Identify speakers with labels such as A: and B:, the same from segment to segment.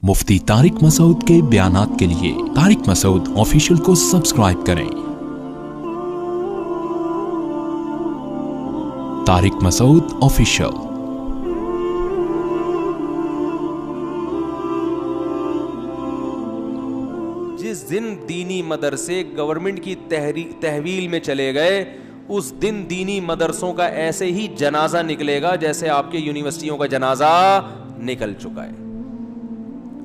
A: मुफ्ती तारिक मसूद के बयानात के लिए तारिक मसूद ऑफिशियल को सब्सक्राइब करें। तारिक मसूद ऑफिशियल।
B: जिस दिन दीनी मदरसे गवर्नमेंट की तहवील में चले गए, उस दिन दीनी मदरसों का ऐसे ही जनाजा निकलेगा जैसे आपके यूनिवर्सिटियों का जनाजा निकल चुका है।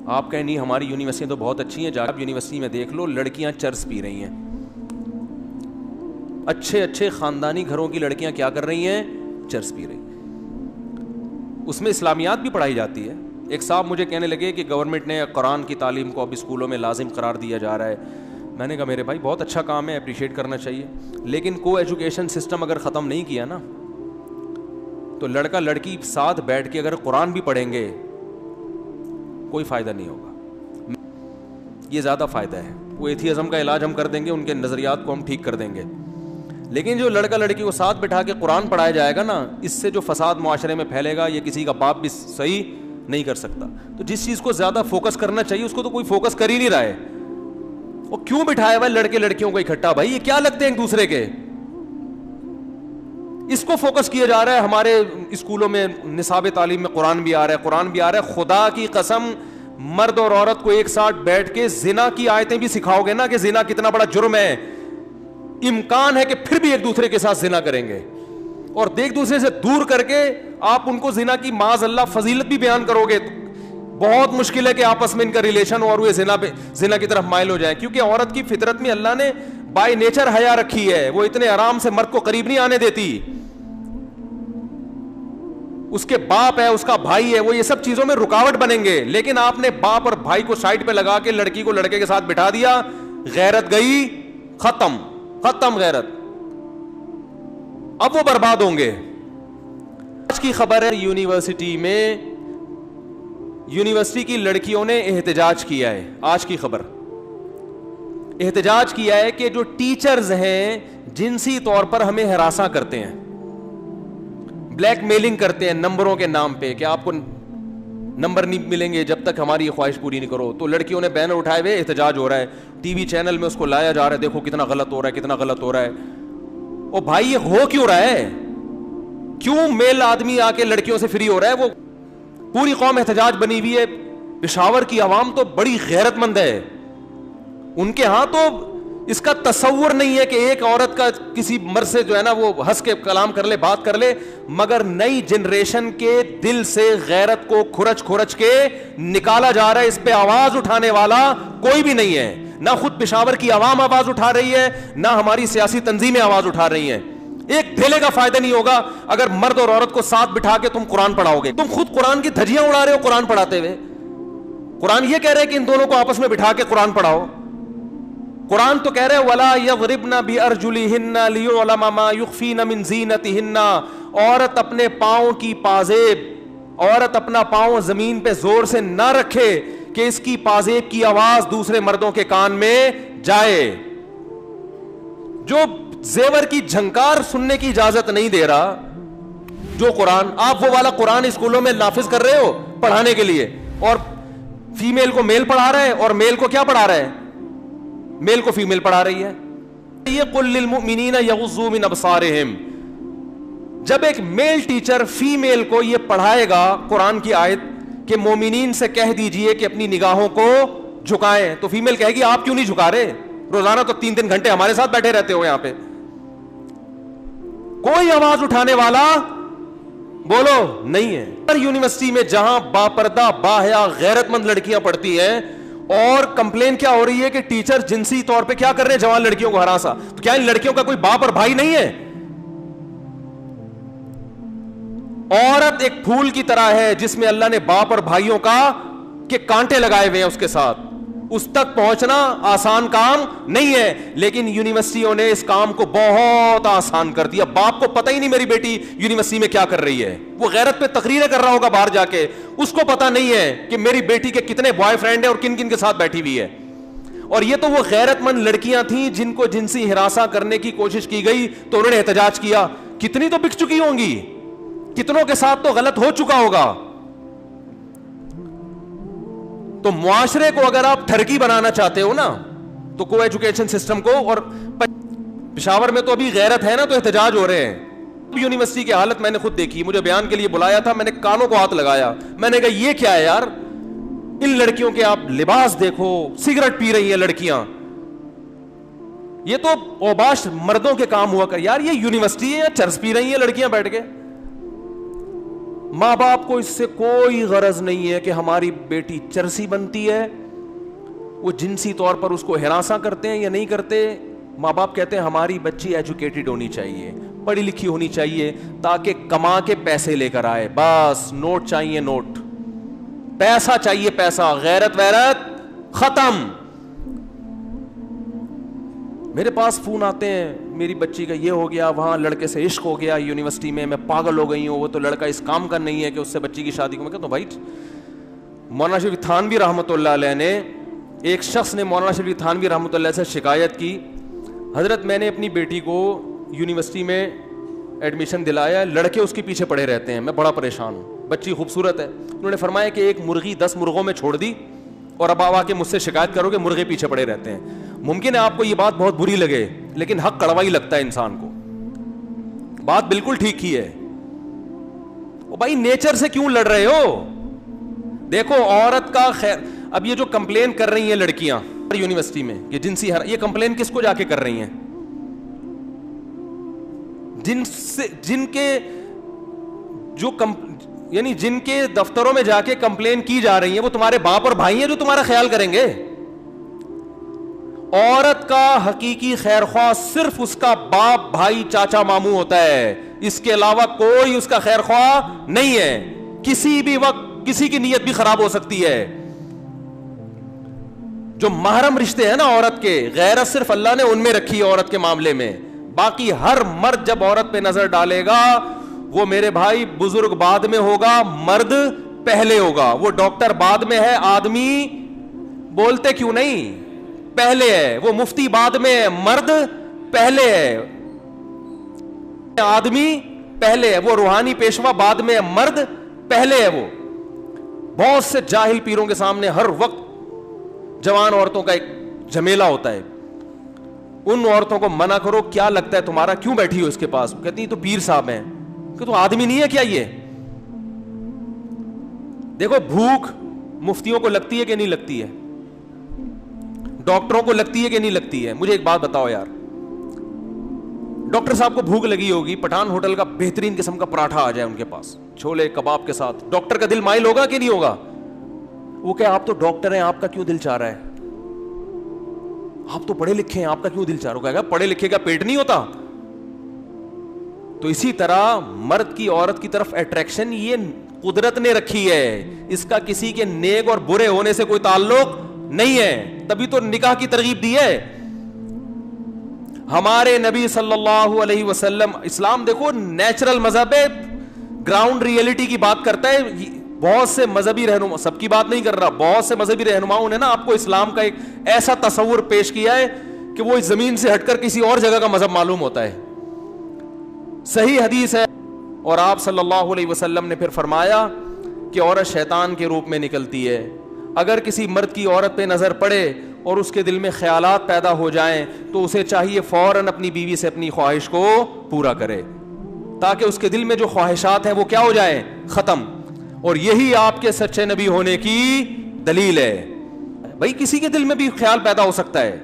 B: आप कहें नहीं हमारी यूनिवर्सिटियां तो बहुत अच्छी हैं, जाकर यूनिवर्सिटी में देख लो, लड़कियां चर्स पी रही हैं। अच्छे अच्छे खानदानी घरों की लड़कियां क्या कर रही हैं? चर्स पी रही। उसमें इस्लामियात भी पढ़ाई जाती है। एक साहब मुझे कहने लगे कि गवर्नमेंट ने कुरान की तालीम को अब स्कूलों में लाजिम करार दिया जा रहा है। मैंने कहा मेरे भाई बहुत अच्छा काम है, अप्रिशिएट करना चाहिए, लेकिन को एजुकेशन सिस्टम अगर ख़त्म नहीं किया ना, तो लड़का लड़की साथ बैठ के अगर कुरान भी पढ़ेंगे कोई फ़ायदा नहीं होगा। ये ज़्यादा फ़ायदा है। वो एथियज़म का इलाज हम कर देंगे, उनके नज़रियात को हम ठीक कर देंगे, लेकिन जो लड़का लड़की को साथ बिठा के कुरान पढ़ाया जाएगा ना, इससे जो फसाद मुआशरे में फैलेगा ये किसी का बाप भी सही नहीं कर सकता। तो जिस चीज़ को ज़्यादा फोकस करना चाहिए उसको तो कोई फोकस कर ही नहीं रहा है। वो क्यों बिठाया भाई लड़के लड़कियों को इकट्ठा? भाई ये क्या लगते हैं एक दूसरे के? इसको फोकस किया जा रहा है। हमारे स्कूलों में निसाब तालीम में कुरान भी आ रहा है, कुरान भी आ रहा है। खुदा की कसम, मर्द और औरत को एक साथ बैठ के जिना की आयतें भी सिखाओगे ना कि जिना कितना बड़ा जुर्म है, इम्कान है कि फिर भी एक दूसरे के साथ जिना करेंगे, और एक दूसरे से दूर करके आप उनको जिना की माज अल्लाह फजीलत भी बयान करोगे तो बहुत मुश्किल है कि आपस में इनका रिलेशन हो और वे जिना की तरफ माइल हो जाए। क्योंकि औरत की फितरत में अल्लाह ने बाय नेचर हया रखी है, वो इतने आराम से मर्द को करीब नहीं आने देती। उसके बाप है, उसका भाई है, वो ये सब चीजों में रुकावट बनेंगे, लेकिन आपने बाप और भाई को साइड पे लगा के लड़की को लड़के के साथ बिठा दिया, गैरत गई, खत्म खत्म गैरत। अब वो बर्बाद होंगे। आज की खबर है, यूनिवर्सिटी की लड़कियों ने एहतजाज किया है। आज की खबर, एहतजाज किया है कि जो टीचर्स हैं जिनसी तौर पर हमें हरासा करते हैं, ब्लैक मेलिंग करते हैं नंबरों के नाम पे कि आपको नंबर नहीं मिलेंगे जब तक हमारी ये ख्वाहिश पूरी नहीं करो। तो लड़कियों ने बैनर उठाए हुए एहतजाज हो रहा है, टीवी चैनल में उसको लाया जा रहा है, देखो कितना गलत हो रहा है, कितना गलत हो रहा है। ओ भाई ये हो क्यों रहा है? क्यों मेल आदमी आके लड़कियों से फ्री हो रहा है? वो पूरी कौम एहतजाज बनी हुई है। पेशावर की आवाम तो बड़ी गैरतमंद है, उनके यहां तो इसका तसव्वुर नहीं है कि एक औरत का किसी मर्द से जो है ना वो हंस के कलाम कर ले, बात कर ले, मगर नई जनरेशन के दिल से गैरत को खुरच खुरच के निकाला जा रहा है। इस पे आवाज उठाने वाला कोई भी नहीं है। ना खुद पेशावर की आवाम आवाज उठा रही है, ना हमारी सियासी तंजीमें आवाज उठा रही हैं। एक ढेले का फायदा नहीं होगा अगर मर्द और औरत को साथ बिठा के तुम कुरान पढ़ाओगे। तुम खुद कुरान की धज्जियां उड़ा रहे हो कुरान पढ़ाते हुए। कुरान ये कह रहे हैं कि इन दोनों को आपस में बिठा के कुरान पढ़ाओ। कुरान तो कह रहे हैं वला यज़रिबना बिअरजुलिहिन्ना लियुअलमा मा युख्फीना मिन ज़ीनतिहिन्ना। औरत अपने पांव की पाजेब, औरत अपना पांव जमीन पे जोर से ना रखे कि इसकी पाजेब की आवाज दूसरे मर्दों के कान में जाए। जो जेवर की झंकार सुनने की इजाजत नहीं दे रहा, जो कुरान, आप वो वाला कुरान स्कूलों में नाफिज कर रहे हो पढ़ाने के लिए, और फीमेल को मेल पढ़ा रहे हैं, और मेल को क्या पढ़ा रहे हैं? मेल को फीमेल पढ़ा रही है। ये कुल लिल मुमिनीना यगुज़्ज़ू मिन अबसारिहिम। जब एक मेल टीचर फीमेल को ये पढ़ाएगा कुरान की आयत कि मोमिनीन से कह दीजिए कि अपनी निगाहों को झुकाएं, तो फीमेल कहेगी आप क्यों नहीं झुका रहे? रोजाना तो 3-3 घंटे हमारे साथ बैठे रहते हो यहां पे। कोई आवाज उठाने वाला बोलो नहीं है। पर यूनिवर्सिटी में जहां बापर्दा बाहया गैरतमंद लड़कियां पढ़ती हैं, और कंप्लेन क्या हो रही है कि टीचर जिनसी तौर पे क्या कर रहे हैं, जवान लड़कियों को हरासा। तो क्या इन लड़कियों का कोई बाप और भाई नहीं है? औरत एक फूल की तरह है जिसमें अल्लाह ने बाप और भाइयों का के कांटे लगाए हुए हैं उसके साथ। उस तक पहुंचना आसान काम नहीं है, लेकिन यूनिवर्सिटियों ने इस काम को बहुत आसान कर दिया। बाप को पता ही नहीं मेरी बेटी यूनिवर्सिटी में क्या कर रही है, वो गैरत पे तकरीरें कर रहा होगा बाहर जाके, उसको पता नहीं है कि मेरी बेटी के कितने बॉयफ्रेंड है और किन किन के साथ बैठी हुई है। और ये तो वो गैरतमंद लड़कियां थी जिनको जिनसी हिरासा करने की कोशिश की गई तो उन्होंने एहतजाज किया। कितनी तो बिक चुकी होंगी, कितनों के साथ तो गलत हो चुका होगा। تو معاشرے کو اگر آپ ٹھرکی بنانا چاہتے ہو نا تو کو ایجوکیشن سسٹم کو, اور پشاور میں تو ابھی غیرت ہے نا تو احتجاج ہو رہے ہیں. یونیورسٹی کی حالت میں نے خود دیکھی, مجھے بیان کے لیے بلایا تھا, میں نے کانوں کو ہاتھ لگایا, میں نے کہا یہ کیا ہے یار, ان لڑکیوں کے آپ لباس دیکھو, سگریٹ پی رہی ہیں لڑکیاں, یہ تو اوباش مردوں کے کام ہوا کر یار, یہ یونیورسٹی ہے یا چرس پی رہی ہیں لڑکیاں بیٹھ کے. ماں باپ کو اس سے کوئی غرض نہیں ہے کہ ہماری بیٹی چرسی بنتی ہے, وہ جنسی طور پر اس کو ہراساں کرتے ہیں یا نہیں کرتے. ماں باپ کہتے ہیں ہماری بچی ایجوکیٹڈ ہونی چاہیے, پڑھی لکھی ہونی چاہیے تاکہ کما کے پیسے لے کر آئے, بس نوٹ چاہیے نوٹ, پیسہ چاہیے پیسہ, غیرت ویرت ختم. میرے پاس فون آتے ہیں میری بچی کا یہ ہو گیا, وہاں لڑکے سے عشق ہو گیا یونیورسٹی میں پاگل ہو گئی ہوں, وہ تو لڑکا اس کام کا نہیں ہے کہ اس سے بچی کی شادی کو. میں کہتا ہوں بھائی, مولانا شریف تھانوی رحمۃ اللہ علیہ نے, ایک شخص نے مولانا شریف تھانوی رحمۃ اللہ سے شکایت کی, حضرت میں نے اپنی بیٹی کو یونیورسٹی میں ایڈمیشن دلایا, لڑکے اس کے پیچھے پڑے رہتے ہیں, میں بڑا پریشان ہوں, بچی خوبصورت ہے. انہوں نے فرمایا کہ ایک مرغی 10 مرغوں میں چھوڑ دی اور اب آ کے مجھ سے شکایت کرو کہ مرغے پیچھے پڑے رہتے ہیں. ممکن ہے آپ کو یہ بات بہت بری لگے, لیکن حق کڑوا ہی لگتا ہے انسان کو, بات بالکل ٹھیک ہی ہے. او بھائی نیچر سے کیوں لڑ رہے ہو؟ دیکھو عورت کا خیر, اب یہ جو کمپلین کر رہی ہیں لڑکیاں یونیورسٹی میں یہ جنسی یہ کمپلین کس کو جا کے کر رہی ہیں؟ جن کے جو یعنی جن کے دفتروں میں جا کے کمپلین کی جا رہی ہیں وہ تمہارے باپ اور بھائی ہیں جو تمہارا خیال کریں گے. عورت کا حقیقی خیر خواہ صرف اس کا باپ بھائی چاچا ماموں ہوتا ہے, اس کے علاوہ کوئی اس کا خیر خواہ نہیں ہے. کسی بھی وقت کسی کی نیت بھی خراب ہو سکتی ہے. جو محرم رشتے ہیں نا عورت کے, غیرت صرف اللہ نے ان میں رکھی ہے عورت کے معاملے میں. باقی ہر مرد جب عورت پہ نظر ڈالے گا, وہ میرے بھائی بزرگ بعد میں ہوگا, مرد پہلے ہوگا. وہ ڈاکٹر بعد میں ہے, آدمی بولتے کیوں نہیں پہلے ہے. وہ مفتی بعد میں ہے, مرد پہلے ہے. آدمی پہلے ہے. وہ روحانی پیشوا بعد میں ہے, مرد پہلے ہے. وہ بہت سے جاہل پیروں کے سامنے ہر وقت جوان عورتوں کا ایک جھمیلا ہوتا ہے. ان عورتوں کو منع کرو, کیا لگتا ہے تمہارا, کیوں بیٹھی ہو اس کے پاس؟ کہتی تو پیر صاحب ہیں. کہ تو آدمی نہیں ہے کیا یہ؟ دیکھو بھوک مفتیوں کو لگتی ہے کہ نہیں لگتی ہے, ڈاکٹروں کو لگتی ہے کہ نہیں لگتی ہے؟ مجھے ایک بات بتاؤ یار, ڈاکٹر صاحب کو بھوک لگی ہوگی, پٹھان ہوٹل کا بہترین قسم کا پراٹھا آ جائے ان کے پاس چھولے کباب کے ساتھ, ڈاکٹر کا دل مائل ہوگا کہ نہیں ہوگا؟ وہ کہ آپ تو ڈاکٹر ہیں, آپ کا کیوں دل چاہ رہا ہے؟ آپ تو پڑھے لکھے ہیں, آپ کا کیوں دل چاہ رہا ہے؟ کہے گا پڑھے لکھے کا پیٹ نہیں ہوتا. تو اسی طرح مرد کی عورت کی طرف اٹریکشن یہ قدرت نے رکھی ہے, اس کا کسی کے نیک اور برے ہونے سے کوئی تعلق نہیں ہے. تبھی تو نکاح کی ترغیب دی ہے ہمارے نبی صلی اللہ علیہ وسلم. اسلام دیکھو نیچرل مذہب ہے, گراؤنڈ ریئلٹی کی بات کرتا ہے. بہت سے مذہبی رہنما, سب کی بات نہیں کر رہا, بہت سے مذہبی رہنماؤں نے نا آپ کو اسلام کا ایک ایسا تصور پیش کیا ہے کہ وہ اس زمین سے ہٹ کر کسی اور جگہ کا مذہب معلوم ہوتا ہے. صحیح حدیث ہے, اور آپ صلی اللہ علیہ وسلم نے پھر فرمایا کہ عورت شیطان کے روپ میں نکلتی ہے. اگر کسی مرد کی عورت پہ نظر پڑے اور اس کے دل میں خیالات پیدا ہو جائیں تو اسے چاہیے فوراً اپنی بیوی سے اپنی خواہش کو پورا کرے, تاکہ اس کے دل میں جو خواہشات ہیں وہ کیا ہو جائیں, ختم. اور یہی آپ کے سچے نبی ہونے کی دلیل ہے. بھائی کسی کے دل میں بھی خیال پیدا ہو سکتا ہے,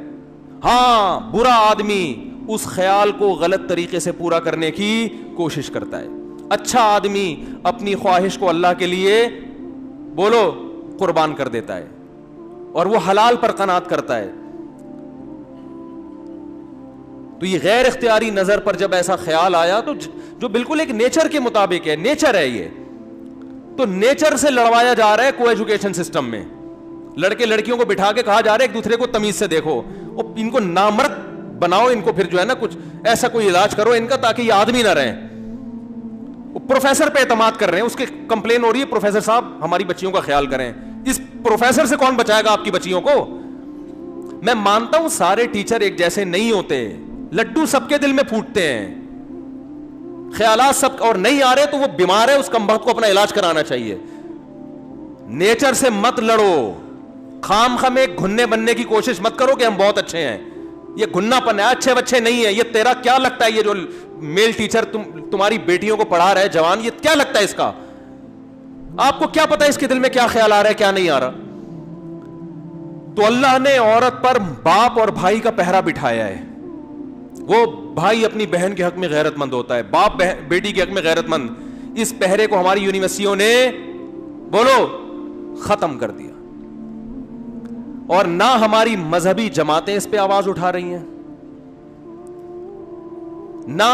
B: ہاں برا آدمی اس خیال کو غلط طریقے سے پورا کرنے کی کوشش کرتا ہے. اچھا آدمی اپنی خواہش کو اللہ کے لیے بولو قربان کر دیتا ہے اور وہ حلال پر قناعت کرتا ہے. تو یہ غیر اختیاری نظر پر جب ایسا خیال آیا تو جو بالکل ایک نیچر کے مطابق ہے, نیچر ہے یہ, تو نیچر سے لڑوایا جا رہا ہے کو ایجوکیشن سسٹم میں. لڑکے لڑکیوں کو بٹھا کے کہا جا رہا ہے ایک دوسرے کو تمیز سے دیکھو, اور ان کو نامرد بناؤ, ان کو پھر جو ہے نا کچھ ایسا کوئی علاج کرو ان کا تاکہ یہ آدمی نہ رہیں. پروفیسر پہ اعتماد کر رہے ہیں, اس کی کمپلین ہو رہی ہے پروفیسر صاحب ہماری بچیوں کا خیال کریں. اس پروفیسر سے کون بچائے گا آپ کی بچیوں کو؟ میں مانتا ہوں سارے ٹیچر ایک جیسے نہیں ہوتے, لڈو سب کے دل میں پھوٹتے ہیں, خیالات سب, اور نہیں آ رہے تو وہ بیمار ہے, اس کمبخت کو اپنا علاج کرانا چاہیے. نیچر سے مت لڑو, खाम खम एक घुन्ने बनने की कोशिश मत करो कि हम बहुत अच्छे हैं, ये घुन्नापन है, अच्छे बच्चे नहीं है। ये तेरा क्या लगता है, ये जो मेल टीचर तुम्हारी बेटियों को पढ़ा रहा है जवान, ये क्या लगता है इसका? आपको क्या पता इसके दिल में क्या ख्याल आ रहा है, क्या नहीं आ रहा? तो अल्लाह ने औरत पर बाप और भाई का पहरा बिठाया है। वो भाई अपनी बहन के हक में गैरतमंद होता है, बाप बेटी के हक में गैरतमंद। इस पहरे को हमारी यूनिवर्सिटियों ने बोलो खत्म कर दिया, और ना हमारी मजहबी जमातें इस पे आवाज उठा रही हैं, ना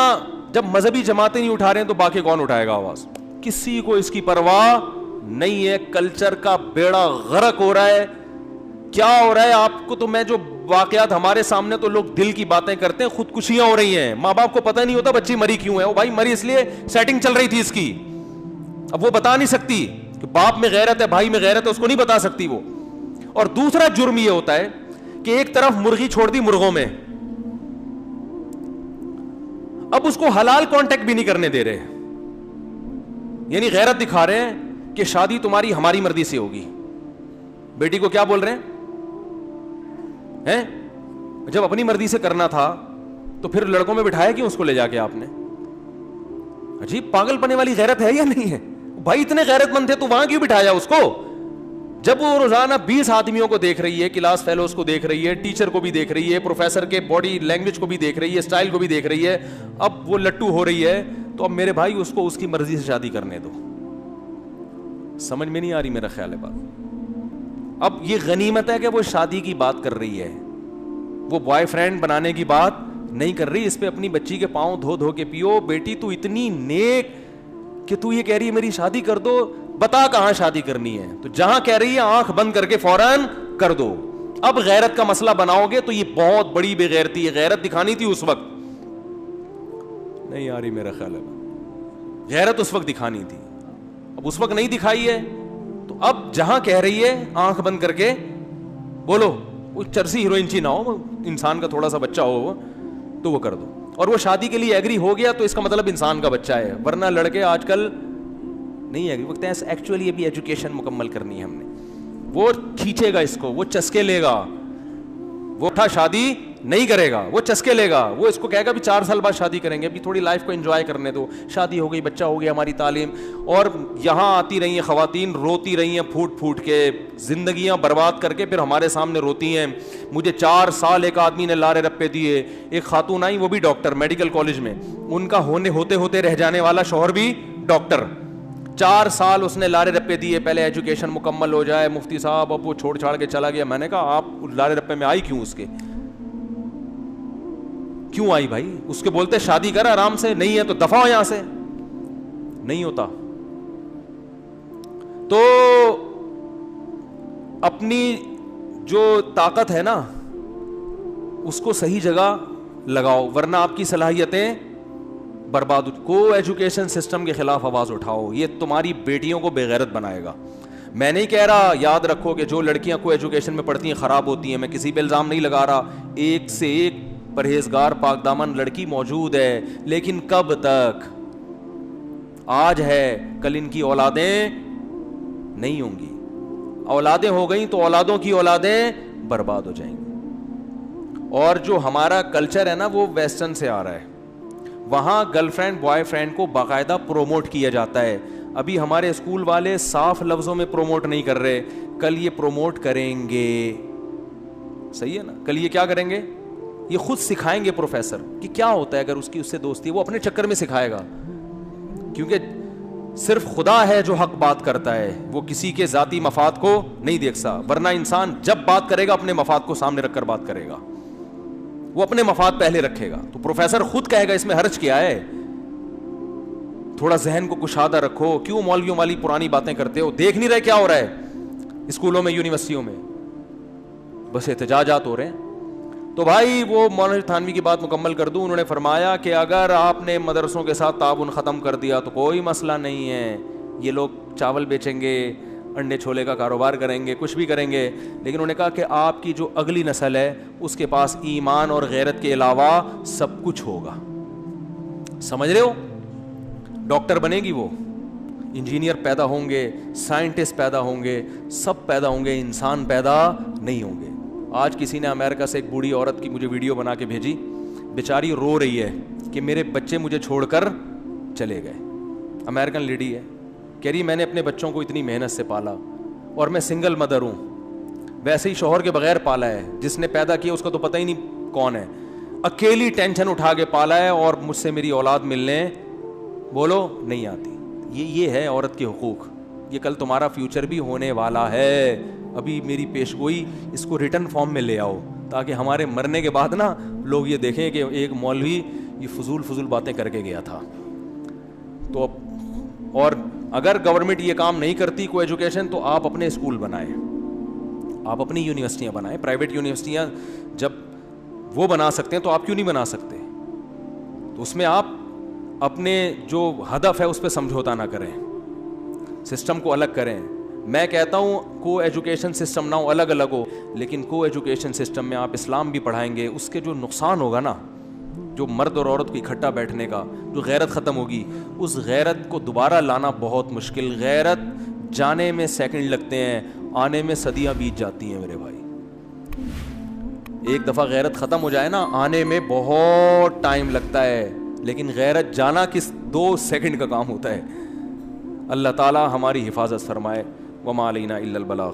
B: जब मजहबी जमातें नहीं उठा रहे हैं तो बाकी कौन उठाएगा आवाज? किसी को इसकी परवाह नहीं है। कल्चर का बेड़ा गर्क हो रहा है। क्या हो रहा है आपको तो मैं जो वाकयात हमारे सामने, तो लोग दिल की बातें करते हैं, खुदकुशियां हो रही हैं, माँ बाप को पता नहीं होता बच्ची मरी क्यों है। वो भाई मरी इसलिए सेटिंग चल रही थी इसकी, अब वो बता नहीं सकती कि बाप में गैरत है, भाई में गैरत है, उसको नहीं बता सकती वो। और दूसरा जुर्म ये होता है कि एक तरफ मुर्गी छोड़ दी मुर्गों में, अब उसको हलाल कांटेक्ट भी नहीं करने दे रहे, यानी गैरत दिखा रहे हैं कि शादी तुम्हारी हमारी मर्जी से होगी। बेटी को क्या बोल रहे हैं? जब अपनी मर्जी से करना था तो फिर लड़कों में बिठाया क्यों उसको ले जाके आपने? अजीब पागलपने वाली गैरत है या नहीं है? भाई इतने गैरतमंद थे तो वहां क्यों बिठाया उसको? जब वो रोजाना 20 आदमियों को देख रही है, क्लास फेलोज को देख रही है, टीचर को भी देख रही है, प्रोफेसर के बॉडी लैंग्वेज को भी देख रही है, स्टाइल को भी देख रही है, अब वो लट्टू हो रही है, तो अब मेरे भाई उसको उसकी मर्जी से शादी करने दो। समझ में नहीं आ रही मेरा ख्याल है बात। अब ये गनीमत है कि वो शादी की बात कर रही है, वो बॉयफ्रेंड बनाने की बात नहीं कर रही। इस पे अपनी बच्ची के पांव धो धो के पियो। बेटी तू इतनी नेक कि तू ये कह रही है मेरी शादी कर दो, बता कहां शादी करनी है? तो जहां कह रही है आंख बंद करके फौरन कर दो। अब गैरत का मसला बनाओगे तो ये बहुत बड़ी बेगैरती है। गैरत दिखानी थी उस वक्त, नहीं आ रही मेरा ख्याल है, गैरत उस वक्त दिखानी थी, अब उस वक्त नहीं दिखाई है। तो अब जहां कह रही है आंख बंद करके बोलो, वो चरसी हीरोइनची ना हो, इंसान का थोड़ा सा बच्चा हो तो वो कर दो। और वो शादी के लिए एग्री हो गया तो इसका मतलब इंसान का बच्चा है, वरना लड़के आजकल नहीं एग्री, वो कहते हैं एक्चुअली अभी एजुकेशन मुकम्मल करनी है हमने। वो खींचेगा इसको, वो चस्के लेगा, वो था शादी नहीं करेगा, वो चस्के लेगा, वो इसको कहेगा भी 4 साल बाद शादी करेंगे, अभी थोड़ी लाइफ को एंजॉय करने दो, शादी हो गई, बच्चा हो गया, हमारी तालीम। और यहाँ आती रही हैं खवातीन, रोती रही हैं फूट फूट के, जिंदगियां बर्बाद करके फिर हमारे सामने रोती हैं। मुझे 4 साल एक आदमी ने लारे रप्पे दिए, एक खातून आई वो भी डॉक्टर मेडिकल कॉलेज में, उनका होते होते रह जाने वाला शौहर भी डॉक्टर, 4 साल उसने लारे रप्पे दिए, पहले एजुकेशन मुकम्मल हो जाए मुफ्ती साहब, अब वो छोड़ छाड़ के चला गया। मैंने कहा आप लारे रप्पे में आई क्यों? उसके क्यों आई भाई? उसके बोलते शादी कर आराम से, नहीं है तो दफा हो यहां से। नहीं होता। तो अपनी जो ताकत है ना उसको सही जगह लगाओ, वरना आपकी सलाहियतें बर्बाद। को एजुकेशन सिस्टम के खिलाफ आवाज उठाओ, ये तुम्हारी बेटियों को बेगैरत बनाएगा। मैं नहीं कह रहा, याद रखो कि जो लड़कियां को एजुकेशन में पढ़ती हैं खराब होती हैं, मैं किसी पे इल्जाम नहीं लगा रहा। एक से एक परहेजगार पाकदामन लड़की मौजूद है, लेकिन कब तक? आज है, कल इनकी औलादें नहीं होंगी, औलादें हो गई तो औलादों की औलादें बर्बाद हो जाएंगी। और जो हमारा कल्चर है ना वो वेस्टर्न से आ रहा है, वहां गर्लफ्रेंड बॉयफ्रेंड को बाकायदा प्रोमोट किया जाता है। अभी हमारे स्कूल वाले साफ लफ्जों में प्रोमोट नहीं कर रहे, कल ये प्रोमोट करेंगे, सही है ना? कल ये क्या करेंगे? ये खुद सिखाएंगे प्रोफेसर कि क्या होता है अगर उसकी उससे दोस्ती है। वो अपने चक्कर में सिखाएगा, क्योंकि सिर्फ खुदा है जो हक बात करता है, वो किसी के जाती मफाद को नहीं देखता। वरना इंसान जब बात करेगा अपने मफाद को सामने रखकर बात करेगा, वो अपने मफाद पहले रखेगा। तो प्रोफेसर खुद कहेगा इसमें हर्ज क्या है? थोड़ा जहन को कुशादा रखो, क्यों मौलवियों वाली पुरानी बातें करते हो? देख नहीं रहे क्या हो रहा है स्कूलों में, यूनिवर्सिटियों में? बस एहतजाजात हो रहे हैं। तो भाई वो मौलाना थानवी की बात मुकम्मल कर दूं। उन्होंने फरमाया कि अगर आपने मदरसों के साथ ताउन ख़त्म कर दिया तो कोई मसला नहीं है, ये लोग चावल बेचेंगे, अंडे छोले का कारोबार करेंगे, कुछ भी करेंगे, लेकिन उन्होंने कहा कि आपकी जो अगली नस्ल है उसके पास ईमान और गैरत के अलावा सब कुछ होगा। समझ रहे हो? डॉक्टर बनेगी वो, انجینئر پیدا ہوں گے, سائنٹسٹ پیدا ہوں گے, سب پیدا ہوں گے, انسان پیدا نہیں ہوں گے. آج کسی نے امریکہ سے ایک بوڑھی عورت کی مجھے ویڈیو بنا کے بھیجی, بیچاری رو رہی ہے کہ میرے بچے مجھے چھوڑ کر چلے گئے. امریکن لیڈی ہے, کہہ رہی میں نے اپنے بچوں کو اتنی محنت سے پالا اور میں سنگل مدر ہوں, ویسے ہی شوہر کے بغیر پالا ہے, جس نے پیدا کیا اس کا تو پتہ ہی نہیں کون ہے, اکیلی ٹینشن اٹھا کے پالا ہے اور مجھ سے میری اولاد ملنے بولو نہیں آتی. یہ ہے عورت کے حقوق. یہ کل تمہارا فیوچر بھی ہونے والا ہے. ابھی میری پیش گوئی اس کو ریٹن فارم میں لے آؤ تاکہ ہمارے مرنے کے بعد نا لوگ یہ دیکھیں کہ ایک مولوی یہ فضول باتیں کر کے گیا تھا. تو اور اگر گورنمنٹ یہ کام نہیں کرتی کو ایجوکیشن, تو آپ اپنے اسکول بنائیں, آپ اپنی یونیورسٹیاں بنائیں. پرائیویٹ یونیورسٹیاں جب وہ بنا سکتے ہیں تو آپ کیوں نہیں بنا سکتے؟ تو اس میں آپ اپنے جو ہدف ہے اس پہ سمجھوتا نہ کریں, سسٹم کو الگ کریں. میں کہتا ہوں کو ایجوکیشن سسٹم نہ ہو, الگ الگ ہو, لیکن کو ایجوکیشن سسٹم میں آپ اسلام بھی پڑھائیں گے, اس کے جو نقصان ہوگا نا, جو مرد اور عورت کو اکٹھا بیٹھنے کا جو غیرت ختم ہوگی, اس غیرت کو دوبارہ لانا بہت مشکل. غیرت جانے میں سیکنڈ لگتے ہیں, آنے میں صدیاں بیت جاتی ہیں میرے بھائی. ایک دفعہ غیرت ختم ہو جائے نا, آنے میں بہت ٹائم لگتا ہے, لیکن غیرت جانا کس 2 سیکنڈ کا کام ہوتا ہے. اللہ تعالی ہماری حفاظت فرمائے. وما علینا الا البلاغ.